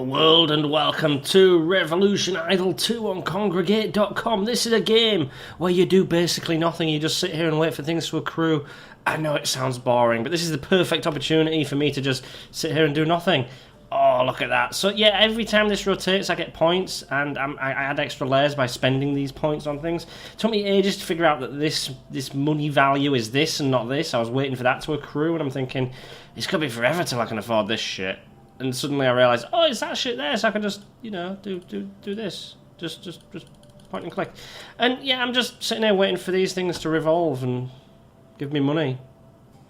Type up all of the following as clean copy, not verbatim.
Hello world and welcome to Revolution Idol 2 on Congregate.com. This is a game where you do basically nothing, you just sit here and wait for things to accrue. I know it sounds boring, but this is the perfect opportunity for me to just sit here and do nothing. Oh, look at that. So yeah, every time this rotates I get points, and I add extra layers by spending these points on things. It took me ages to figure out that this money value is this and not this. I was waiting for that to accrue, and I'm thinking, it's going to be forever till I can afford this shit. And suddenly I realised, oh, it's that shit there, so I can just, you know, do this. Just point and click. And yeah, I'm just sitting there waiting for these things to revolve and give me money.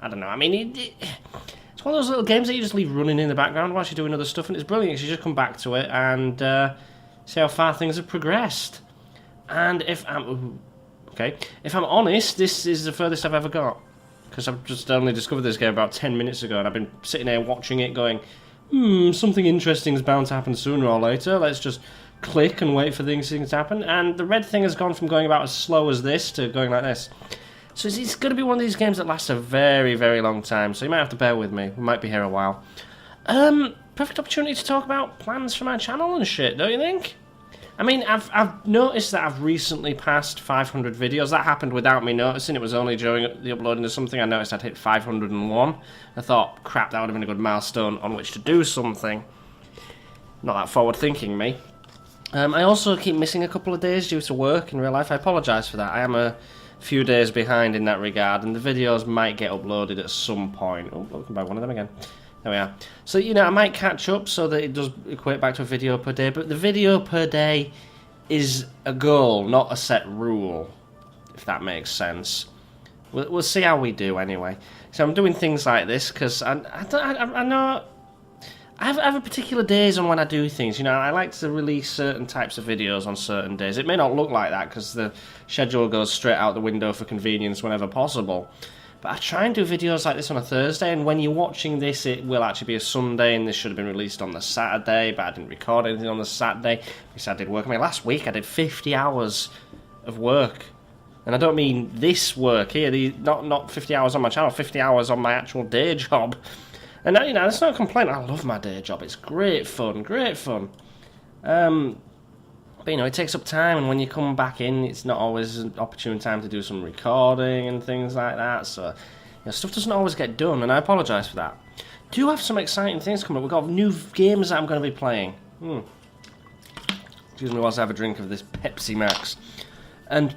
I don't know, I mean, it's one of those little games that you just leave running in the background whilst you're doing other stuff, and it's brilliant, because you just come back to it and see how far things have progressed. And if I'm honest, this is the furthest I've ever got. Because I've just only discovered this game about 10 minutes ago, and I've been sitting there watching it going, something interesting is bound to happen sooner or later. Let's just click and wait for things to happen. And the red thing has gone from going about as slow as this to going like this. So it's going to be one of these games that lasts a very, very long time. So you might have to bear with me. We might be here a while. Perfect opportunity to talk about plans for my channel and shit, don't you think? I mean, I've noticed that I've recently passed 500 videos. That happened without me noticing. It was only during the uploading of something I noticed I'd hit 501. I thought, crap, that would have been a good milestone on which to do something. Not that forward-thinking, me. I also keep missing a couple of days due to work in real life. I apologise for that. I am a few days behind in that regard, and the videos might get uploaded at some point. Oh, I can buy one of them again. There we are. So, you know, I might catch up so that it does equate back to a video per day, but the video per day is a goal, not a set rule, if that makes sense. We'll see how we do anyway. So I'm doing things like this because I know I have a particular days on when I do things. You know, I like to release certain types of videos on certain days. It may not look like that because the schedule goes straight out the window for convenience whenever possible. But I try and do videos like this on a Thursday, and when you're watching this, it will actually be a Sunday, and this should have been released on the Saturday, but I didn't record anything on the Saturday, because I did work. I mean, last week I did 50 hours of work. And I don't mean this work here, not 50 hours on my channel, 50 hours on my actual day job. And, you know, that's not a complaint. I love my day job. It's great fun, great fun. But, you know, it takes up time, and when you come back in, it's not always an opportune time to do some recording and things like that, so, you know, stuff doesn't always get done, and I apologise for that. Do have some exciting things coming up. We've got new games that I'm going to be playing. Excuse me whilst I have a drink of this Pepsi Max. And,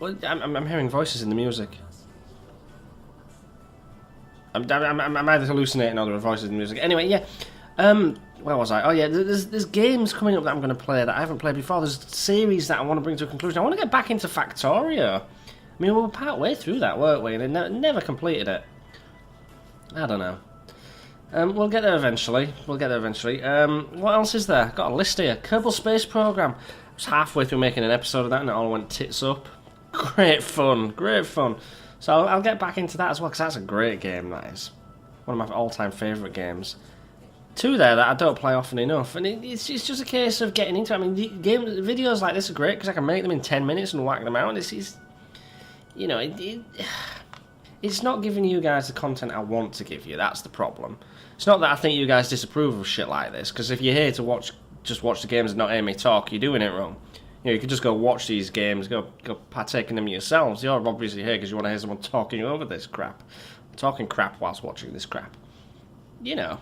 well, I'm hearing voices in the music. I'm either hallucinating or there are voices in the music. Anyway, yeah. Where was I? Oh yeah, there's games coming up that I'm going to play that I haven't played before. There's series that I want to bring to a conclusion. I want to get back into Factorio. I mean, we were part way through that, weren't we? And never completed it. I don't know. We'll get there eventually. What else is there? Got a list here. Kerbal Space Program. I was halfway through making an episode of that and it all went tits up. Great fun, great fun. So I'll get back into that as well, because that's a great game, that is. One of my all-time favourite games. Two there that I don't play often enough, and it's just a case of getting into it. I mean, videos like this are great because I can make them in 10 minutes and whack them out. And it's you know, it's not giving you guys the content I want to give you. That's the problem. It's not that I think you guys disapprove of shit like this, because if you're here to just watch the games and not hear me talk, you're doing it wrong. You know, you could just go watch these games, go partake in them yourselves. You're obviously here because you want to hear someone talking over this crap, talking crap whilst watching this crap. You know.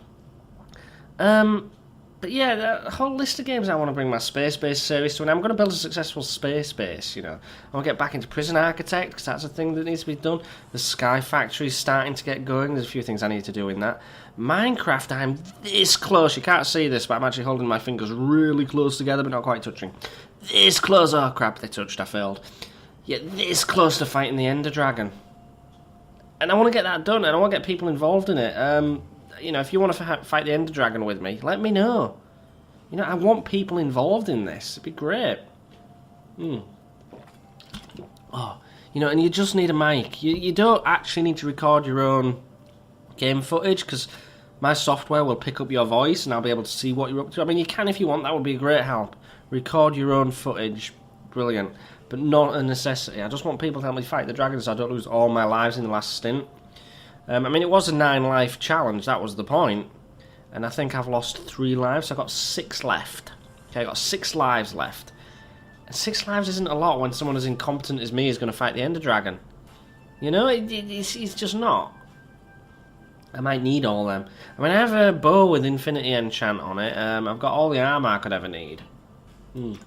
But yeah, the whole list of games I want to bring my space-based series to, and I'm going to build a successful space base, you know. I want to get back into Prison Architect, because that's a thing that needs to be done. The Sky Factory's starting to get going. There's a few things I need to do in that. Minecraft, I'm this close. You can't see this, but I'm actually holding my fingers really close together, but not quite touching. This close. Oh, crap, they touched. I failed. Yeah, this close to fighting the Ender Dragon. And I want to get that done, and I want to get people involved in it. You know, if you want to fight the Ender Dragon with me, let me know. You know, I want people involved in this. It'd be great. Oh, you know, and you just need a mic. You don't actually need to record your own game footage, because my software will pick up your voice and I'll be able to see what you're up to. I mean, you can if you want. That would be a great help. Record your own footage. Brilliant. But not a necessity. I just want people to help me fight the dragon so I don't lose all my lives in the last stint. I mean, it was a 9-life challenge, that was the point. And I think I've lost 3 lives, so I've got 6 left. Okay, I've got 6 lives left. And 6 lives isn't a lot when someone as incompetent as me is going to fight the Ender Dragon. You know, it's just not. I might need all them. I mean, I have a bow with infinity enchant on it. I've got all the armor I could ever need. And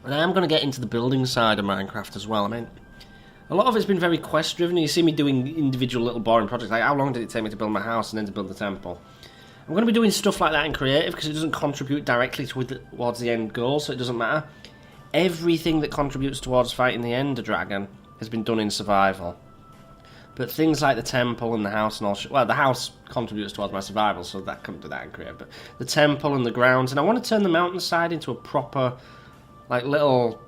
I am going to get into the building side of Minecraft as well. I mean, a lot of it's been very quest driven. You see me doing individual little boring projects. Like, how long did it take me to build my house and then to build the temple? I'm going to be doing stuff like that in creative because it doesn't contribute directly towards the end goal, so it doesn't matter. Everything that contributes towards fighting the Ender Dragon has been done in survival. But things like the temple and the house and all... well, the house contributes towards my survival, so that couldn't do that in creative. But the temple and the grounds... and I want to turn the mountainside into a proper, like, little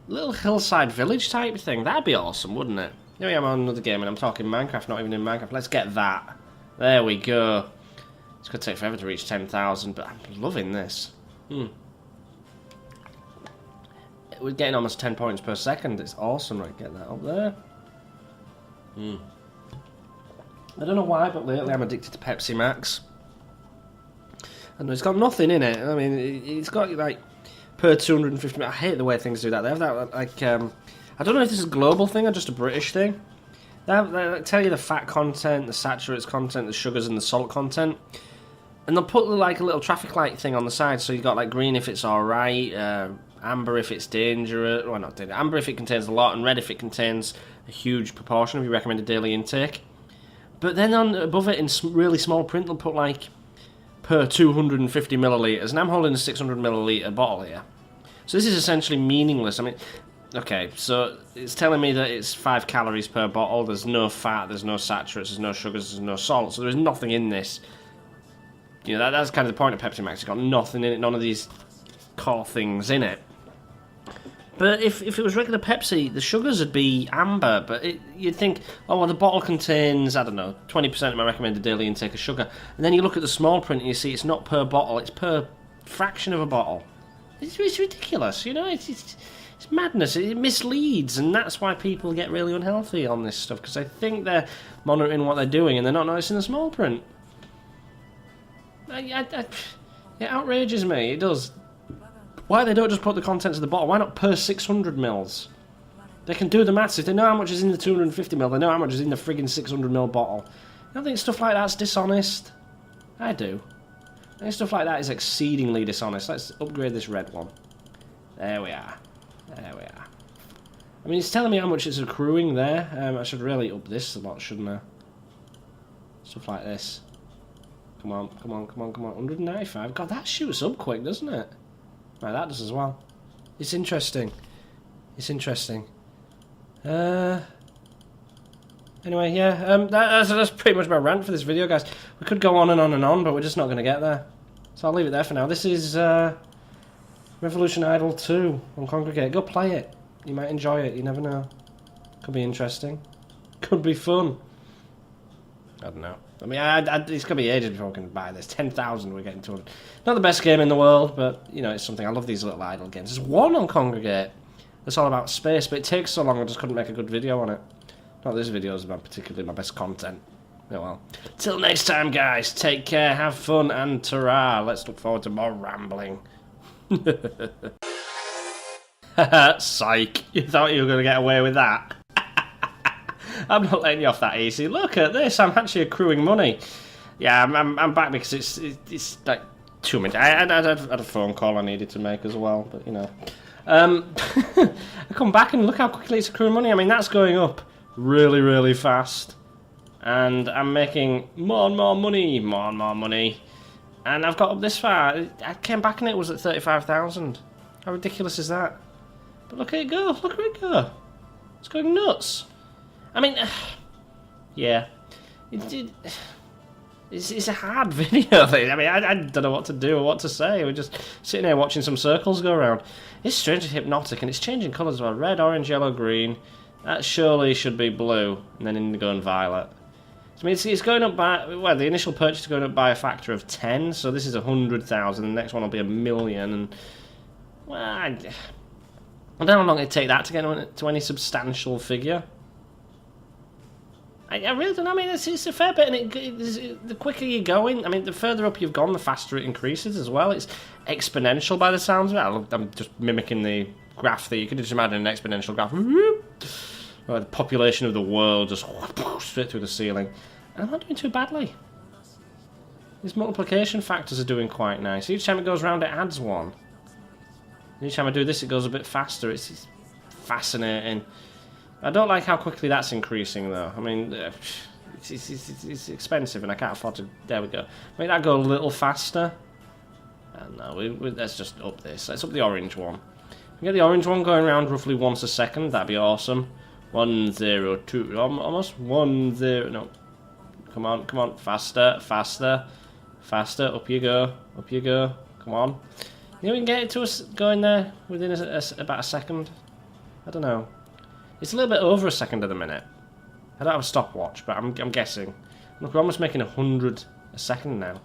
hillside village type thing. That'd be awesome, wouldn't it? Here I am on another game and I'm talking Minecraft, not even in Minecraft. Let's get that. There we go. It's going to take forever to reach 10,000, but I'm loving this. We're getting almost 10 points per second. It's awesome. Right, get that up there. I don't know why, but lately I'm addicted to Pepsi Max. And it's got nothing in it. I mean, it's got like per 250. I hate the way things do that. They have that like I don't know if this is a global thing or just a British thing. They tell you the fat content, the saturates content, the sugars, and the salt content. And they'll put like a little traffic light thing on the side, so you've got like green if it's alright, amber if it's dangerous, well not dangerous, amber if it contains a lot, and red if it contains a huge proportion of your recommended daily intake. But then above it in really small print they'll put like per 250 millilitres, and I'm holding a 600 milliliter bottle here. So this is essentially meaningless. I mean, okay, so it's telling me that it's 5 calories per bottle, there's no fat, there's no saturates, there's no sugars, there's no salt, so there's nothing in this. You know, that's kind of the point of Pepsi Max. It's got nothing in it, none of these core things in it. But if it was regular Pepsi, the sugars would be amber, but you'd think, oh, well, the bottle contains, I don't know, 20% of my recommended daily intake of sugar. And then you look at the small print and you see it's not per bottle, it's per fraction of a bottle. It's ridiculous, you know, it's madness, it misleads, and that's why people get really unhealthy on this stuff, because they think they're monitoring what they're doing and they're not noticing the small print. It outrages me, it does. Why they don't just put the contents of the bottle? Why not per 600 mils? They can do the maths. If they know how much is in the 250 mil, they know how much is in the friggin' 600 mil bottle. You don't think stuff like that's dishonest? I do. I think stuff like that is exceedingly dishonest. Let's upgrade this red one. There we are. There we are. I mean, it's telling me how much it's accruing there. I should really up this a lot, shouldn't I? Stuff like this. Come on, come on, come on, come on. 195. God, that shoots up quick, doesn't it? Right, that does as well. It's interesting. It's interesting. Anyway, yeah, that's pretty much my rant for this video, guys. We could go on and on and on, but we're just not going to get there. So I'll leave it there for now. This is Revolution Idol 2 on Congregate. Go play it. You might enjoy it. You never know. Could be interesting. Could be fun. I don't know. I mean, it's going to be ages before we can buy this. 10,000 we're getting to it. Not the best game in the world, but, you know, it's something. I love these little idle games. There's one on Congregate that's all about space, but it takes so long I just couldn't make a good video on it. Not this video is about particularly my best content. Oh well. Till next time, guys. Take care, have fun, and ta-ra. Let's look forward to more rambling. Psych. You thought you were going to get away with that? I'm not letting you off that easy. Look at this. I'm actually accruing money. Yeah, I'm back because it's like 2 minutes. I had a phone call I needed to make as well, but you know. I come back and look how quickly it's accruing money. I mean, that's going up really, really fast. And I'm making more and more money, more and more money. And I've got up this far. I came back and it was at 35,000. How ridiculous is that? But look at it go. Look at it go. It's going nuts. I mean, yeah. It's a hard video. I mean, I don't know what to do or what to say. We're just sitting here watching some circles go around. It's strangely hypnotic, and it's changing colours as well. Red, orange, yellow, green. That surely should be blue, and then indigo and violet. So, I mean, it's going up by... well, the initial purchase is going up by a factor of 10, so this is 100,000. The next one will be 1 million, and... well, I don't know how long it'd take that to get to any substantial figure. I really don't know. I mean, it's a fair bit, and the quicker you're going, I mean, the further up you've gone, the faster it increases as well. It's exponential by the sounds of it. I'm just mimicking the graph there. You could just imagine an exponential graph. The population of the world just straight through the ceiling. And I'm not doing too badly. These multiplication factors are doing quite nice. Each time it goes round, it adds one. Each time I do this, it goes a bit faster. It's fascinating. I don't like how quickly that's increasing, though. I mean, it's expensive, and I can't afford to... There we go. Make that go a little faster. And no, let's just up this. Let's up the orange one. We get the orange one going around roughly once a second. That'd be awesome. 1, 0, 2... Almost 1, 0... No. Come on. Faster. Faster. Up you go. Come on. You know we can get it to us going there within about a second? I don't know. It's a little bit over a second at the minute. I don't have a stopwatch, but I'm guessing. Look, we're almost making 100 a second now.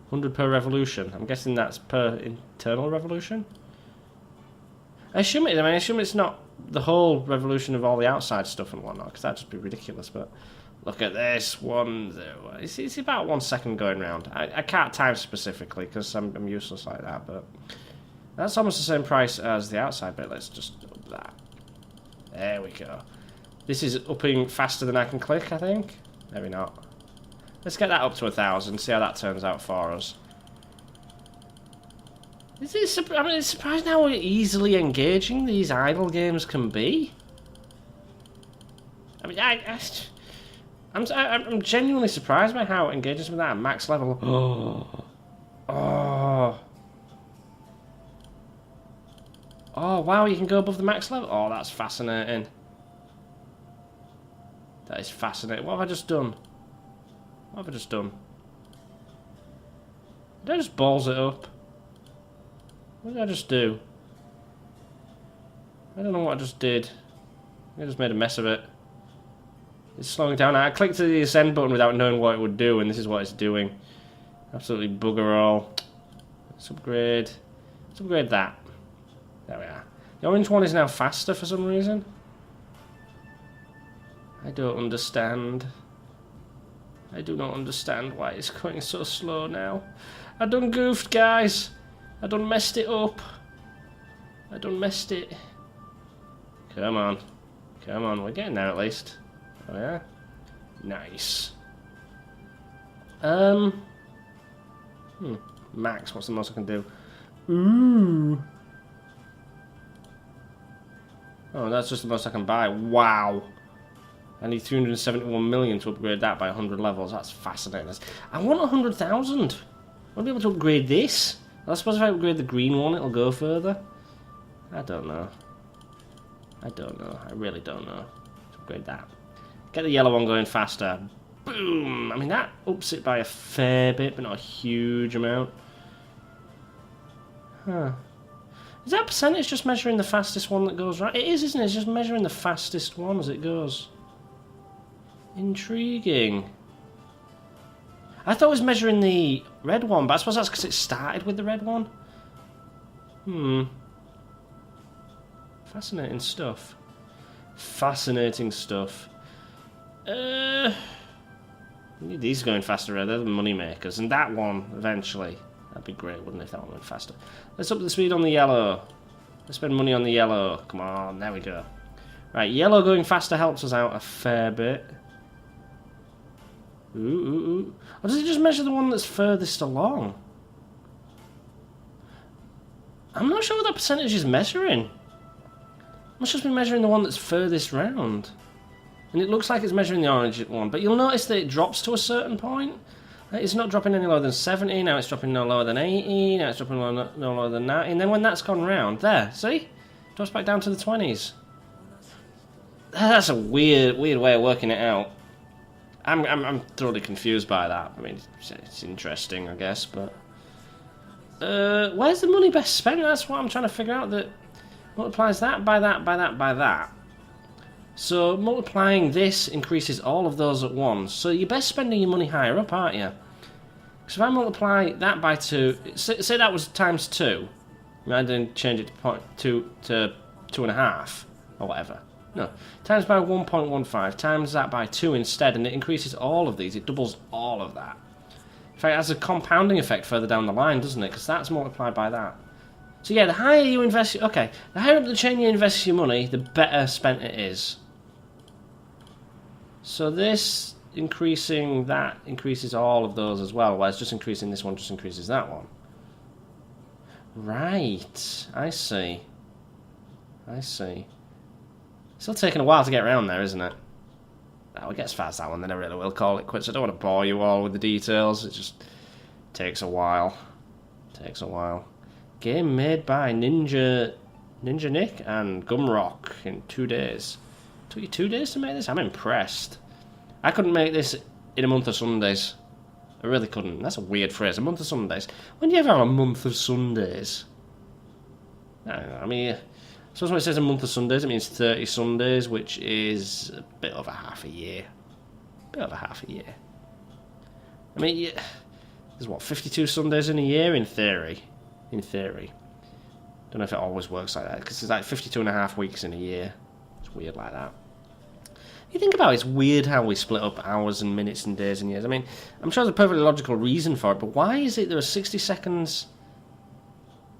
100 per revolution. I'm guessing that's per internal revolution? I assume it's not the whole revolution of all the outside stuff and whatnot, because that'd just be ridiculous, but... Look at this, 1, 0. It's about 1 second going round. I can't time specifically, because I'm useless like that, but... That's almost the same price as the outside bit. Let's just up that. There we go. This is upping faster than I can click, I think. Maybe not. Let's get that up to 1,000, see how that turns out for us. It's surprising how easily engaging these idle games can be. I mean, I'm genuinely surprised by how it engages with that at max level. Oh, wow, you can go above the max level? Oh, that's fascinating. That is fascinating. What have I just done? Did I just balls it up? What did I just do? I don't know what I just did. I just made a mess of it. It's slowing down. I clicked the ascend button without knowing what it would do, and this is what it's doing. Absolutely bugger all. Let's upgrade. Let's upgrade that. There we are. The orange one is now faster for some reason. I don't understand. I do not understand why it's going so slow now. I done goofed, guys. I done messed it up. I done messed it. Come on. We're getting there at least. Oh yeah? Nice. Max, what's the most I can do? Ooh. Oh, that's just the most I can buy. Wow. I need 371 million to upgrade that by 100 levels. That's fascinating. I want 100,000. I want to be able to upgrade this. I suppose if I upgrade the green one, it'll go further. I don't know. I really don't know. Let's upgrade that. Get the yellow one going faster. Boom! I mean, that ups it by a fair bit, but not a huge amount. Huh. Is that percentage just measuring the fastest one that goes right? It is, isn't it? It's just measuring the fastest one as it goes. Intriguing. I thought it was measuring the red one, but I suppose that's because it started with the red one. Fascinating stuff. We need these going faster, they're the money makers. And that one, eventually. That'd be great, wouldn't it, if that one went faster. Let's up the speed on the yellow. Let's spend money on the yellow. Come on, there we go. Right, yellow going faster helps us out a fair bit. Ooh. Or does it just measure the one that's furthest along? I'm not sure what that percentage is measuring. It must just be measuring the one that's furthest round. And it looks like it's measuring the orange one, but you'll notice that it drops to a certain point. It's not dropping any lower than 70, now it's dropping no lower than 80, now it's dropping no lower than 90, and then when that's gone round, there, see? Drops back down to the 20s. That's a weird way of working it out. I'm totally confused by that. I mean, it's interesting, I guess, but... where's the money best spent? That's what I'm trying to figure out, that multiplies that by that by that by that. So multiplying this increases all of those at once. So you're best spending your money higher up, aren't you? Because if I multiply that by 2, say that was times 2, and then change it to 2 to 2.5 or whatever. No, times by 1.15, times that by 2 instead, and it increases all of these. It doubles all of that. In fact, it has a compounding effect further down the line, doesn't it? Because that's multiplied by that. So yeah, the higher you invest... Okay, the higher up the chain you invest your money, the better spent it is. So this increasing that increases all of those as well, whereas just increasing this one just increases that one. Right, I see. I see. Still taking a while to get around there, isn't it? Oh, it gets fast that one, then I really will call it quits. I don't want to bore you all with the details. It just takes a while. Takes a while. Game made by Ninja Nick and Gumrock in 2 days. Took you 2 days to make this? I'm impressed. I couldn't make this in a month of Sundays. I really couldn't. That's a weird phrase, a month of Sundays. When do you ever have a month of Sundays? I don't know, I mean... I suppose when it says a month of Sundays, it means 30 Sundays, which is a bit over half a year. A bit over half a year. I mean, there's what, 52 Sundays in a year in theory? In theory. Don't know if it always works like that, because it's like 52 and a half weeks in a year. It's weird like that. You think about it, it's weird how we split up hours and minutes and days and years. I mean, I'm sure there's a perfectly logical reason for it, but why is it there are 60 seconds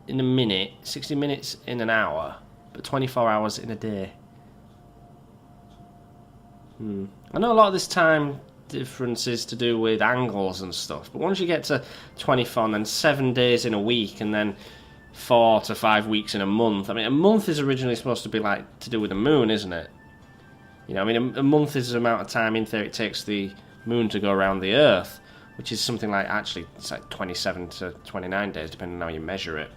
in a minute, 60 minutes in an hour, but 24 hours in a day? I know a lot of this time difference is to do with angles and stuff, but once you get to 24 and then 7 days in a week and then 4 to 5 weeks in a month, I mean, a month is originally supposed to be like to do with the moon, isn't it? You know, I mean, a month is the amount of time in theory it takes the moon to go around the Earth, which is something like, actually, it's like 27 to 29 days, depending on how you measure it.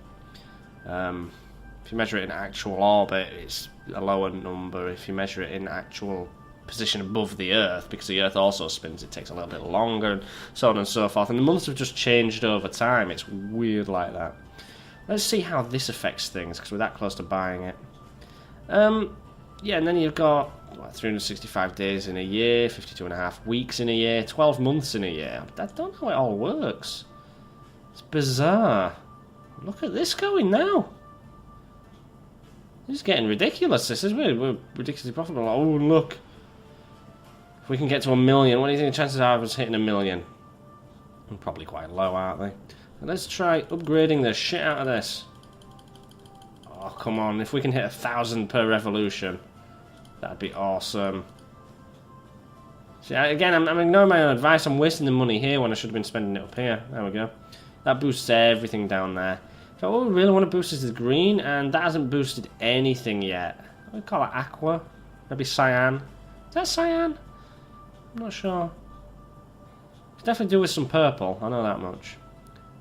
If you measure it in actual orbit, it's a lower number. If you measure it in actual position above the Earth, because the Earth also spins, it takes a little bit longer, and so on and so forth. And the months have just changed over time. It's weird like that. Let's see how this affects things, because we're that close to buying it. Yeah, and then you've got 365 days in a year, 52 and a half weeks in a year, 12 months in a year. I don't know how it all works. It's bizarre. Look at this going now. This is getting ridiculous. This is we're ridiculously profitable. Oh, look. If we can get to 1 million, what do you think the chances are of us hitting 1 million? Probably quite low, aren't they? Let's try upgrading the shit out of this. Oh, come on. If we can hit 1,000 per revolution, that'd be awesome. See, again, I'm ignoring my own advice. I'm wasting the money here when I should have been spending it up here. There we go. That boosts everything down there. So what we really want to boost is the green, and that hasn't boosted anything yet. We call it aqua. Maybe cyan. Is that cyan? I'm not sure. Could definitely do with some purple. I know that much.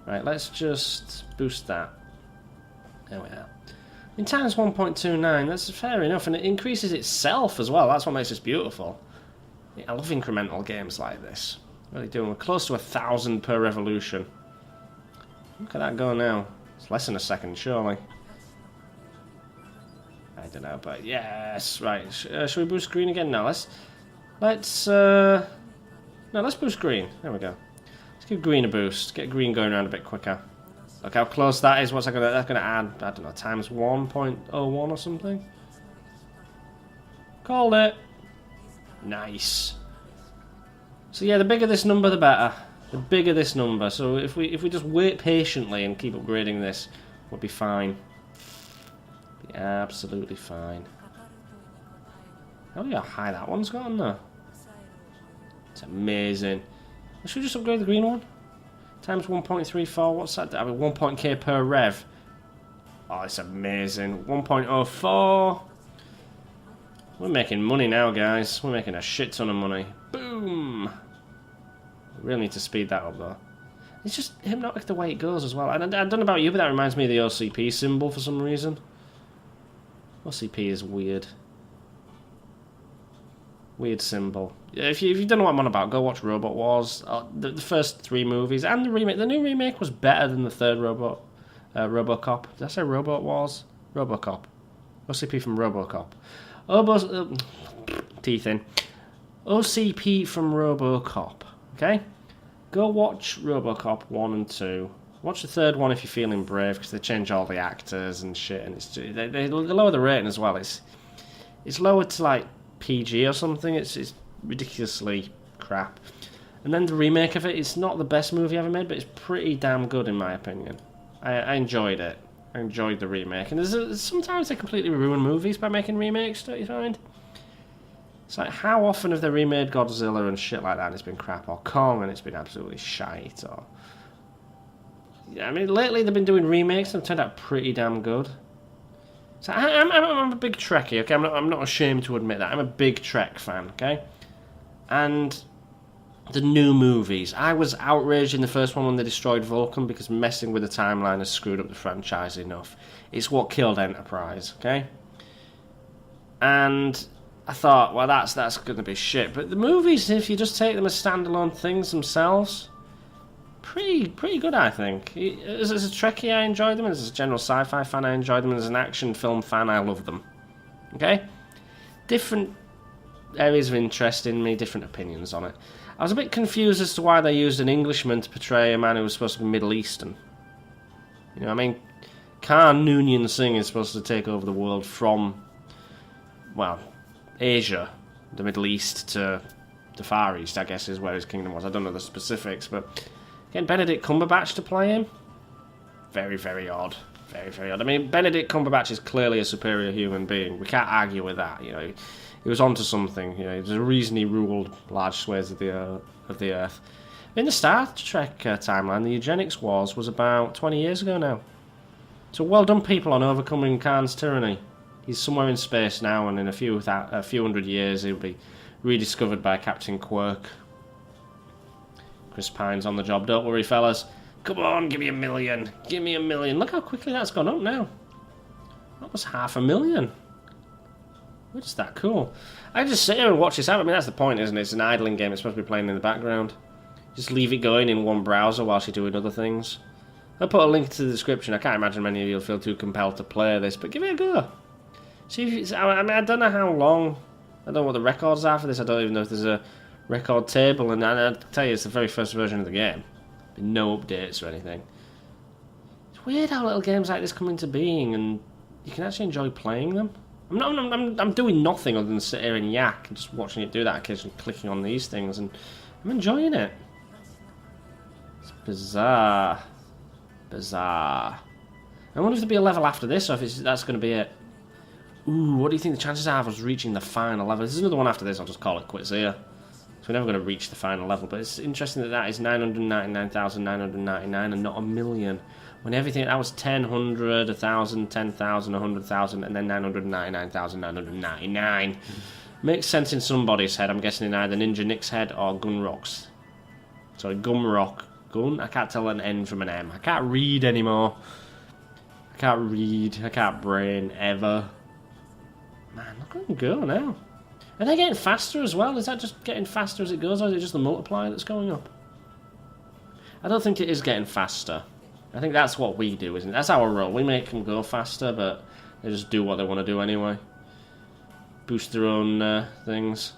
Right, let's just boost that. There we are. In times 1.29, that's fair enough, and it increases itself as well. That's what makes this beautiful. I love incremental games like this. Really doing. We're close to 1,000 per revolution. Look at that go now. It's less than a second, surely. I don't know, but yes, right. Should we boost green again? No, let's boost green. There we go. Let's give green a boost. Get green going around a bit quicker. Look how close that is. What's that gonna? That's gonna add, I don't know, times 1.01 or something. Called it. Nice. So yeah, the bigger this number, the better. The bigger this number. So if we just wait patiently and keep upgrading this, we'll be fine. Be absolutely fine. Look how high that one's gone though. It's amazing. Should we just upgrade the green one? Times 1.34. What's that? I mean, 1 per rev. Oh, it's amazing. 1.04. We're making money now, guys. We're making a shit ton of money. Boom. We really need to speed that up, though. It's just hypnotic the way it goes as well. I don't know about you, but that reminds me of the OCP symbol for some reason. OCP is weird. Weird symbol. If you don't know what I'm on about, go watch Robot Wars. The first 3 movies and the remake. The new remake was better than the third RoboCop. Did I say Robot Wars? RoboCop. OCP from RoboCop. Teeth in. OCP from RoboCop. Okay? Go watch RoboCop 1 and 2. Watch the third one if you're feeling brave, because they change all the actors and shit, and it's they lower the rating as well. It's lowered to like PG or something. It's ridiculously crap. And then the remake of it, it's not the best movie ever made, but it's pretty damn good in my opinion. I enjoyed it. I enjoyed the remake. And sometimes they completely ruin movies by making remakes, don't you find? It's like, how often have they remade Godzilla and shit like that and it's been crap, or Kong and it's been absolutely shite, or... Yeah, I mean, lately they've been doing remakes and they've turned out pretty damn good. So I'm a big Trekkie, okay? I'm not ashamed to admit that. I'm a big Trek fan, okay? And the new movies. I was outraged in the first one when they destroyed Vulcan because messing with the timeline has screwed up the franchise enough. It's what killed Enterprise, okay? And I thought, well, that's going to be shit. But the movies, if you just take them as standalone things themselves, pretty good, I think. As a Trekkie, I enjoyed them. As a general sci-fi fan, I enjoyed them. And as an action film fan, I love them. Okay? Different areas of interest in me, different opinions on it. I was a bit confused as to why they used an Englishman to portray a man who was supposed to be Middle Eastern. You know, I mean, Khan Noonien Singh is supposed to take over the world from, well, Asia, the Middle East, to the Far East, I guess, is where his kingdom was. I don't know the specifics, but getting Benedict Cumberbatch to play him, very, very odd. Very, very odd. I mean, Benedict Cumberbatch is clearly a superior human being. We can't argue with that, you know. He was onto something, you know. There's a reason he ruled large swathes of the Earth. In the Star Trek timeline, the eugenics wars was about 20 years ago now. So well done, people, on overcoming Khan's tyranny. He's somewhere in space now, and in a few hundred years, he'll be rediscovered by Captain Quirk. Chris Pine's on the job. Don't worry, fellas. Come on, give me $1 million. Give me $1 million. Look how quickly that's gone up now. That was $500,000. Which is that cool. I just sit here and watch this out. I mean, that's the point, isn't it? It's an idling game. It's supposed to be playing in the background. Just leave it going in one browser whilst you're doing other things. I'll put a link to the description. I can't imagine many of you will feel too compelled to play this, but give it a go. See if it's, I mean, I don't know how long. I don't know what the records are for this. I don't even know if there's a record table. And I'll tell you, it's the very first version of the game. No updates or anything. It's weird how little games like this come into being, and you can actually enjoy playing them. I'm doing nothing other than sit here and yak and just watching it do that, occasionally clicking on these things, and I'm enjoying it. It's bizarre. Bizarre. I wonder if there'll be a level after this, or if that's going to be it. Ooh, what do you think the chances are of us reaching the final level? If there's another one after this, I'll just call it quits here. So we're never going to reach the final level, but it's interesting that that is 999,999 and not 1 million. When everything, that was 10, 100, 1,000, 10,000, 100,000, and then 999,999. Makes sense in somebody's head. I'm guessing in either Ninja Nick's head or Gunrock's. Sorry, Gumrock. Gun? I can't tell an N from an M. I can't read anymore. I can't read. I can't brain ever. Man, look at them go now. Are they getting faster as well? Is that just getting faster as it goes, or is it just the multiplier that's going up? I don't think it is getting faster. I think that's what we do, isn't it? That's our role. We make them go faster, but they just do what they want to do anyway. Boost their own things.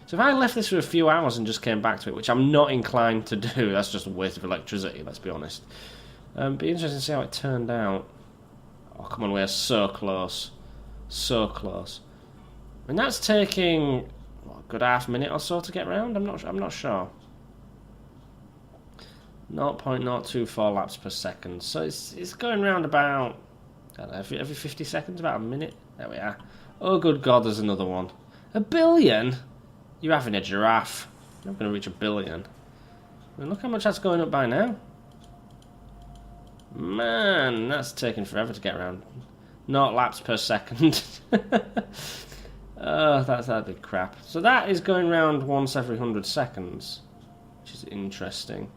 So if I left this for a few hours and just came back to it, which I'm not inclined to do, that's just a waste of electricity, let's be honest. Be interesting to see how it turned out. Oh, come on, we're so close. So close. And that's taking what, a good half minute or so to get round. I'm not sure. 0.024 laps per second. So it's going round about, I don't know, every 50 seconds, about a minute. There we are. Oh good God, there's another one. 1 billion? You're having a giraffe. You're not going to reach 1 billion. I mean, look how much that's going up by now. Man, that's taking forever to get around. 0 laps per second. Oh, that'd be crap. So that is going round once every 100 seconds, which is interesting.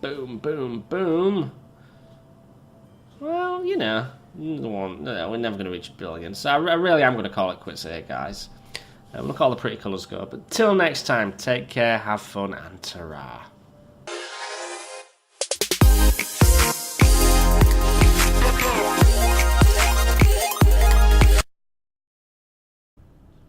Boom, boom, boom. Well, you know, we're never going to reach 1 billion. So I really am going to call it quits here, guys. Look, all the pretty colours go. But till next time, take care, have fun, and ta-ra.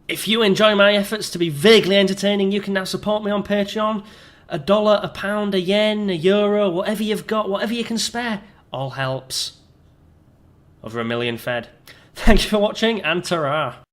If you enjoy my efforts to be vaguely entertaining, you can now support me on Patreon. $1, £1, a yen, €1, whatever you've got, whatever you can spare, all helps. Over 1 million fed. Thank you for watching, and ta-ra.